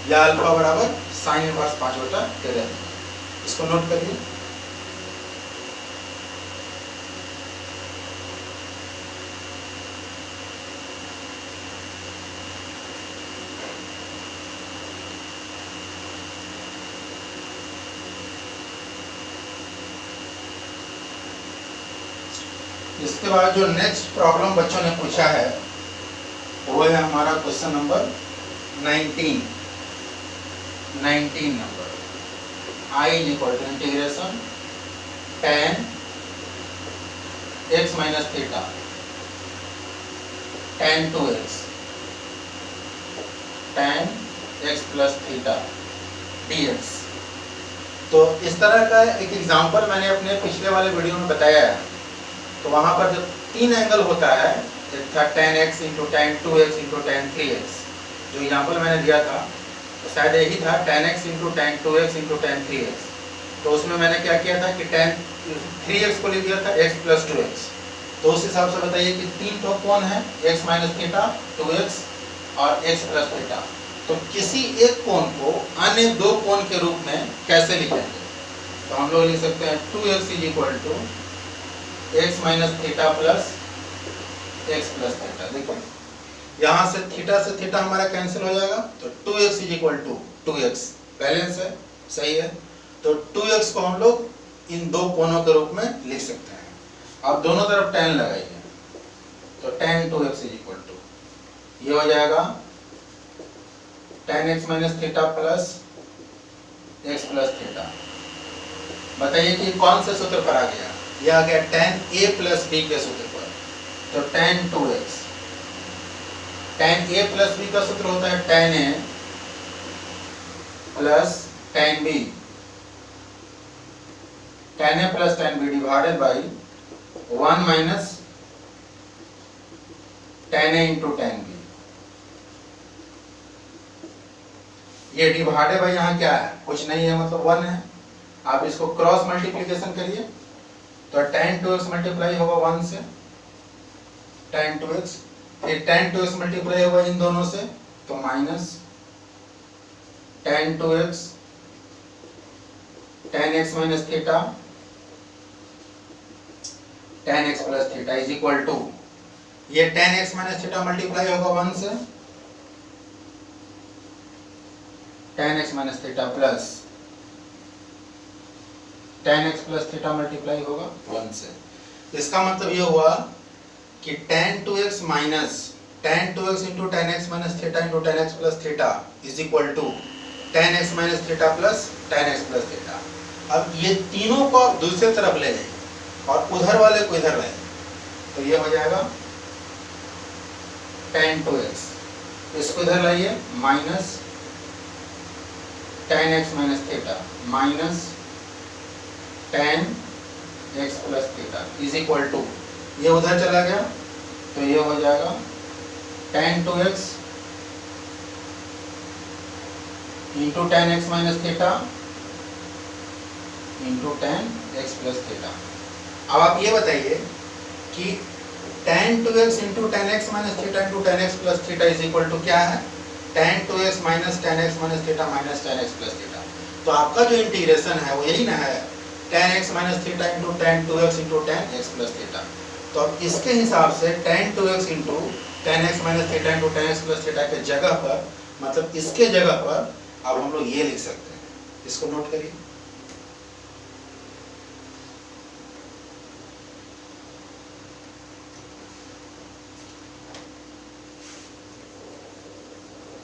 या अल्फा बराबर साइन इनवर्स 5/13 दीजिए। इसको नोट करिए। इसके बाद जो नेक्स्ट प्रॉब्लम बच्चों ने पूछा है वो है हमारा क्वेश्चन नंबर 19 नंबर। I is equal to integration tan x minus theta tan 2x tan x plus theta dx। तो इस तरह का एक एग्जांपल मैंने अपने पिछले वाले वीडियो में बताया है। तो वहां पर जब तीन एंगल होता है, एक था tan x into tan 2x into tan 3x, जो एग्जांपल मैंने दिया था तो शायद यही था tan x into tan 2x into tan 3x। तो उसमें मैंने क्या किया था कि tan 3x को लिख दिया था x प्लस 2x। तो उस हिसाब से बताइए कि तीन तो कोण है x माइनस थीटा 2x और x प्लस थीटा, तो किसी एक कोण को अन्य दो कोण के रूप में कैसे लिखेंगे। तो हम लोग लिख सकते हैं 2x is equal to x minus theta प्लस x प्लस थीटा। देखो यहाँ से थीटा हमारा कैंसिल हो जाएगा, तो 2x is equal to 2x balance है, सही है। तो 2x को हम लोग इन दो कोणों के रूप में लिख सकते हैं। अब दोनों तरफ tan लगाइए, तो tan 2x is equal to ये हो जाएगा tan x माइनस थीटा प्लस x प्लस थीटा। बताइए कि कौन से सूत्र पर आ गया, यह आ गया tan a प्लस b के सूत्र पर। तो tan 2x, tan a plus b का सूत्र होता है tan a plus tan b, tan a plus tan b divided by 1 minus tan a into tan b। ये डिवाइडेड बाई यहाँ क्या है, कुछ नहीं है, मतलब 1 है। आप इसको क्रॉस मल्टीप्लिकेशन करिए, तो tan 2x मल्टीप्लाई होगा 1 से tan 2x, फिर tan 2x मल्टीप्लाई होगा इन दोनों से, तो minus tan 2x tan x minus theta tan x plus theta is equal to ये tan x minus theta multiply होगा 1 से tan x minus theta plus tan x plus theta multiply होगा 1 से। इसका मतलब ये हुआ कि tan 2x minus tan 2x into tan x minus theta into tan x plus theta is equal to tan x minus theta plus tan x plus theta. अब ये तीनों को आप दूसरी तरफ ले जाइए और उधर वाले को इधर लाइए, तो ये हो जाएगा tan 2x, इसको इधर लाइए minus tan x minus theta minus tan x plus theta is equal to ये उधर चला गया, तो ये हो जाएगा tan 2x into tan x minus theta into tan x plus theta. अब आप ये बताइए कि tan 2x into tan x minus theta into tan x plus theta is equal to क्या है, tan 2x minus tan x minus theta minus tan x plus theta. तो आपका जो इंटीग्रेशन है वो यही ना है, tan x minus theta into tan 2x into tan x plus theta. तो अब इसके हिसाब से tan 2x into tan x minus theta into tan x plus theta के जगह पर, मतलब इसके जगह पर अब हम लोग ये लिख सकते हैं। इसको नोट करिए।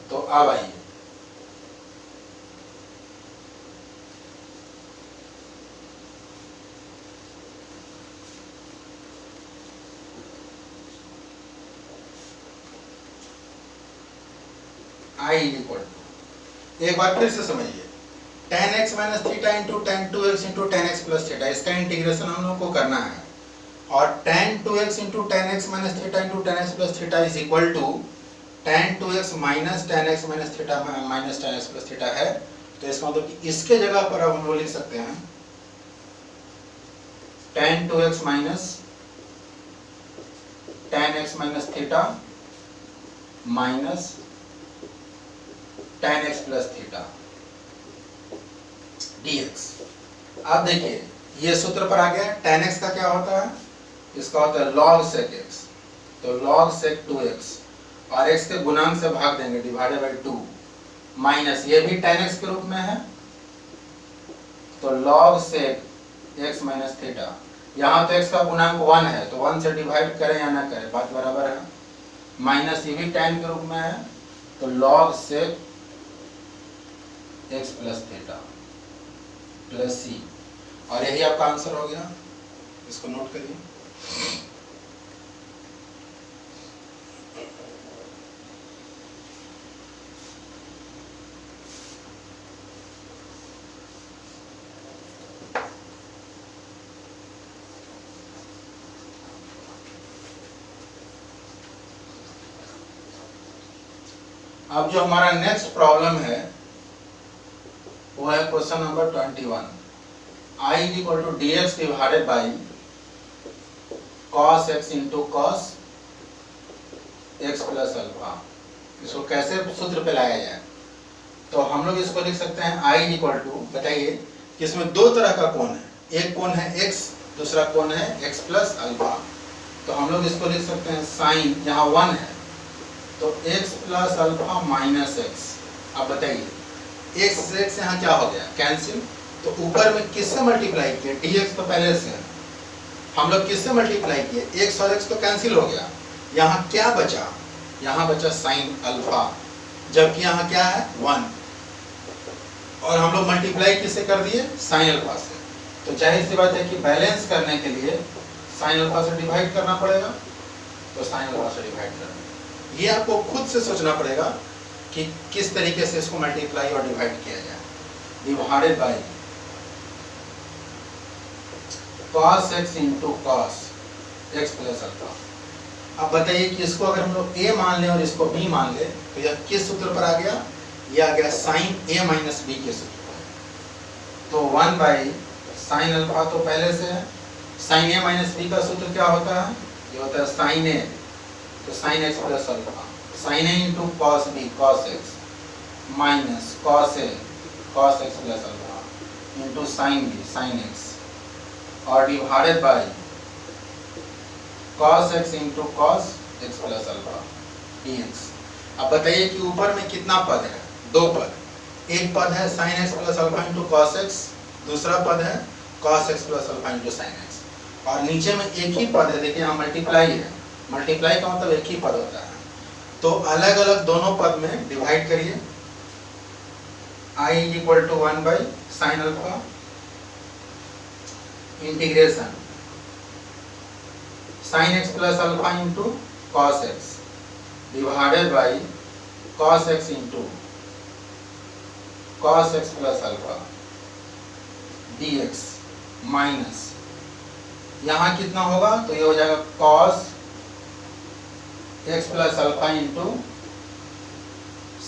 तो अब आइए I इज इक्वल टू, एक बार फिर से समझिए, tan x minus theta into tan 2x into tan x plus theta, इसका इंटीग्रेशन हम लोग को करना है। और tan 2x into tan x minus theta into tan x plus theta is equal to tan 2x minus tan x minus theta minus tan x plus theta है। तो इसका मतलब कि इसके जगह पर अब हम लोग लिख सकते हैं tan 2x minus tan x minus theta minus tan x plus theta dx। अब देखिए ये सूत्र पर आ गया, tan x का क्या होता है, इसका होता है log sec x, तो log sec 2x और x के गुणांक से भाग देंगे डिवाइडेड बाय 2 माइनस ये भी tan x के रूप में है, तो log sec x minus theta, यहाँ तो x का गुणांक 1 है तो 1 से डिवाइड करें या ना करें बात बराबर है, माइनस ये भी tan के रूप में है, तो log sec x plus theta plus C, और यही आपका आंसर हो गया, इसको नोट करिए। अब जो हमारा नेक्स्ट प्रॉब्लम है वो है question number 21, I is equal to d x divided by cos x into cos x plus alpha. इसको कैसे सूत्र पे लाया जाए, तो हम लोग इसको लिख सकते हैं I इज इक्वल टू, बताइए कि इसमें दो तरह का कोण है, एक कोण है x, दूसरा कोण है x प्लस अल्फा। तो हम लोग इसको लिख सकते हैं साइन, यहाँ 1 है तो x plus alpha minus x. अब बताइए x से x यहाँ क्या हो गया, कैंसिल, तो ऊपर में किससे मल्टीप्लाई किया, dx तो पहले से है, हम लोग किससे मल्टीप्लाई किए, x और x तो कैंसिल हो गया, यहाँ क्या बचा, यहाँ बचा साइन अल्फा, जबकि यहाँ क्या है 1, और हम लोग मल्टीप्लाई किससे कर दिए, साइन अल्फा से। तो जाहिर सी बात है कि बैलेंस करने के लिए साइन अल्फा से डिवाइड करना पड़ेगा, तो साइन अल्फा से डिवाइड करना, ये आपको खुद से सोचना पड़ेगा कि किस तरीके से इसको मल्टीप्लाई और डिवाइड किया जाए। Divided by cos x into cos x plus alpha. अब बताइए कि इसको अगर हम लोग a मान लें और इसको b मान लें तो यह किस सूत्र पर आ गया, यह आ गया साइन a माइनस b के सूत्र पर। तो 1 बाई साइन अल्फा तो पहले से है, साइन a माइनस b का सूत्र क्या होता है, ये होता है साइन a, तो sine x plus alpha, sine a into cos b cos x minus cos a cos x plus alpha into sine b sine x, और divided by cos x into cos x plus alpha dx। अब बताइए कि ऊपर में कितना पद है, दो पद, एक पद है sin x plus alpha into cos x, दूसरा पद है cos x plus alpha into sin x, और नीचे में एक ही पद है, देखिए यहाँ मल्टीप्लाई है, मल्टीप्लाई का मतलब एक ही पद होता है, तो अलग अलग दोनों पद में डिवाइड करिए। I is equal to 1 by sine alpha integration sin x plus alpha into cos x divided by cos x into cos x plus alpha dx minus यहाँ कितना होगा, तो ये हो जाएगा cos x plus alpha into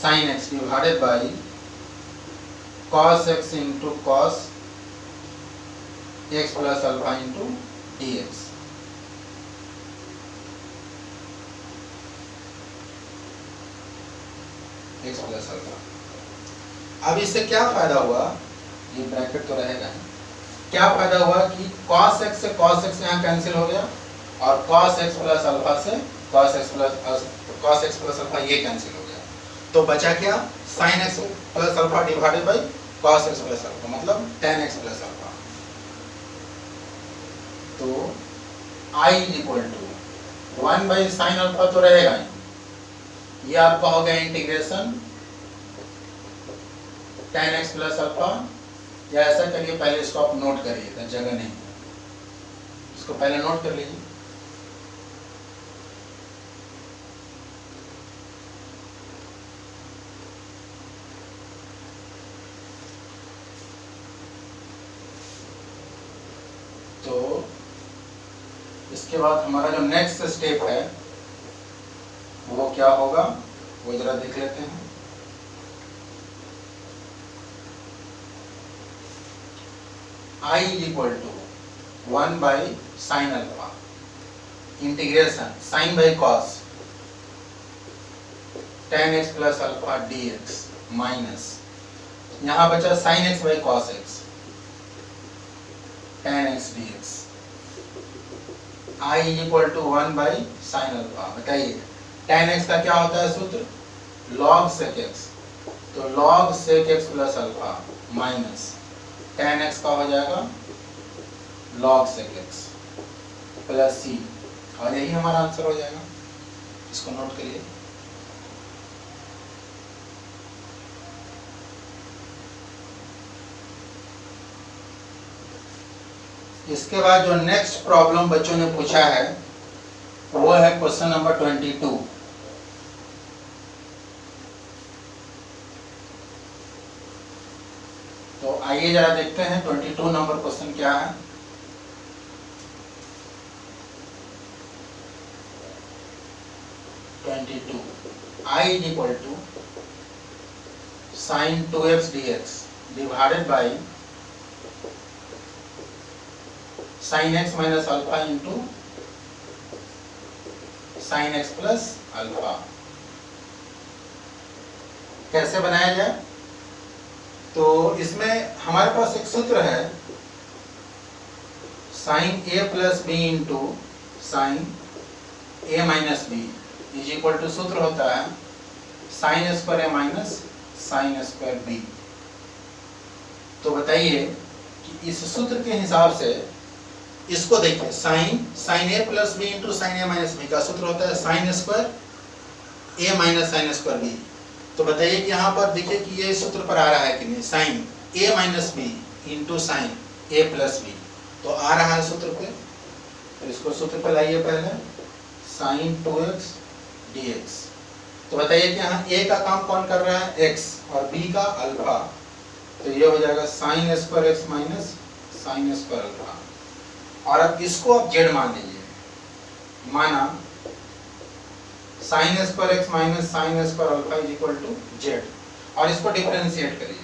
sin x divided by cos x into cos x plus alpha into dx। x plus alpha. अब इससे क्या फायदा हुआ, ये ब्रैकेट तो रहेगा, क्या फायदा हुआ कि cos x से cos x यहाँ कैंसिल हो गया, और cos x प्लस अल्फा से cos x प्लस अल्फा ये कैंसिल हो गया, तो बचा क्या, sin x plus alpha divided by cos x plus alpha, मतलब tan x प्लस अल्फा। तो I is equal to 1 by sine alpha तो रहेगा ही, ये आपका हो गया integration tan x plus alpha, या ऐसा करिए पहले इसको आप नोट करिए, जगह नहीं, इसको पहले नोट कर लीजिए। तो इसके बाद हमारा जो नेक्स्ट स्टेप है वो क्या होगा वो जरा देख लेते हैं। I equal to 1 by sine alpha integration sine by cos tan x plus alpha dx minus यहाँ बचा sine x by cos x tan x dx। I equal to 1 by sine alpha. बताइए tan x का क्या होता है सूत्र log sec x, तो log sec x plus alpha minus tan x का हो जाएगा log sec x plus c, और यही हमारा आंसर हो जाएगा। इसको नोट करिए। इसके बाद जो नेक्स्ट प्रॉब्लम बच्चों ने पूछा है वो है क्वेश्चन नंबर 22। तो आइए जरा देखते हैं 22 नंबर क्वेश्चन क्या है। I equal to sine 2x dx divided by sine x minus alpha into sine x plus alpha. कैसे बनाया जाए? तो इसमें हमारे पास एक सूत्र है sine a plus b into sine a minus b is equal to सूत्र होता है sine square a minus sine square b। तो बताइए कि इस सूत्र के हिसाब से इसको देखिए sine a plus b into sine a minus b का सूत्र होता है sine square a minus sine square b। तो बताइए कि यहाँ पर देखिए कि ये सूत्र पर आ रहा है कि नहीं, sine a minus b into sine a plus b, तो आ रहा है सूत्र पे। तो इसको सूत्र पे लाइए पहले साइन 2x dx। तो बताइए कि यहाँ a का काम कौन कर रहा है x और b का अल्फा, तो ये हो जाएगा sine square x minus sine square alpha. और अब इसको आप z मान लीजिए, माना sine square x minus sine square alpha is equal to z, और इसको डिफरेंशिएट करिए,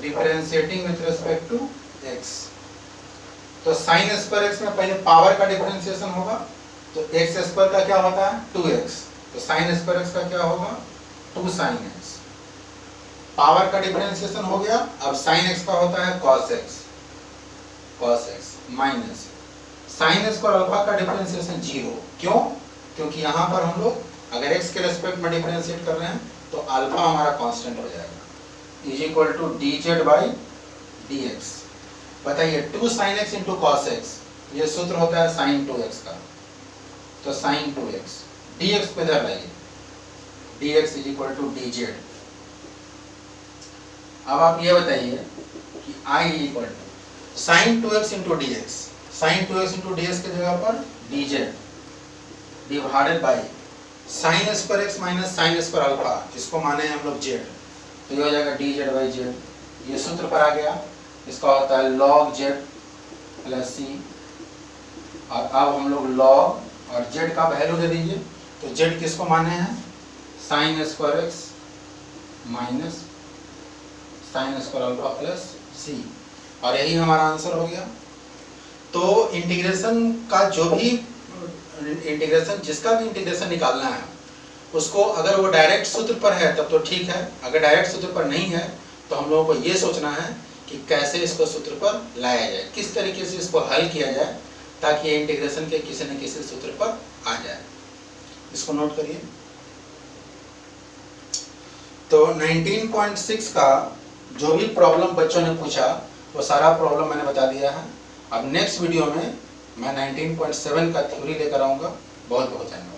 differentiating with respect to x। तो साइन स्क्वायर x में पहले पावर का डिफरेंशिएशन होगा, तो x स्क्वायर का क्या होता है 2x, तो साइन स्क्वायर x का क्या होगा 2 साइन x। पावर का डिफरेंशिएशन हो गया। अब साइन x का होता है cos x minus sine square alpha का डिफरेंशिएशन 0। क्यों? क्योंकि यहाँ पर हम लोग अगर x के रेस्पेक्ट में डिफरेंशिएट कर रहे हैं तो अल्फा हमारा कांस्टेंट हो जाएगा is equal to dz by dx। बताइए 2 sin x into cos x, ये सूत्र होता है sin 2x का, तो sin 2x dx को इधर लाइए, dx is equal to dz। अब आप ये बताइए कि I equal to sine 2x into dx, sine 2x into dx की जगह पर dz divided by sine square x minus sine square alpha, इसको माने हम लोग z, तो ये हो जाएगा dz बाई z। ये सूत्र पर आ गया, इसका होता है log z प्लस c। और अब हम लोग log और z का वैल्यू दे दीजिए, तो z किसको माने हैं sign square x minus sine square alpha plus c, और यही हमारा आंसर हो गया। तो इंटीग्रेशन का जो भी इंटीग्रेशन, जिसका भी इंटीग्रेशन निकालना है उसको अगर वो डायरेक्ट सूत्र पर है तब तो ठीक है, अगर डायरेक्ट सूत्र पर नहीं है तो हम लोगों को ये सोचना है कि कैसे इसको सूत्र पर लाया जाए, किस तरीके से इसको हल किया जाए ताकि ये इंटीग्रेशन के किसी न किसी सूत्र पर आ जाए। इसको नोट करिए। तो 19.6 का जो भी प्रॉब्लम बच्चों ने पूछा वो सारा प्रॉब्लम मैंने बता दिया है। अब नेक्स्ट वीडियो में मैं 19.7 का थ्योरी लेकर आऊँगा। बहुत बहुत धन्यवाद।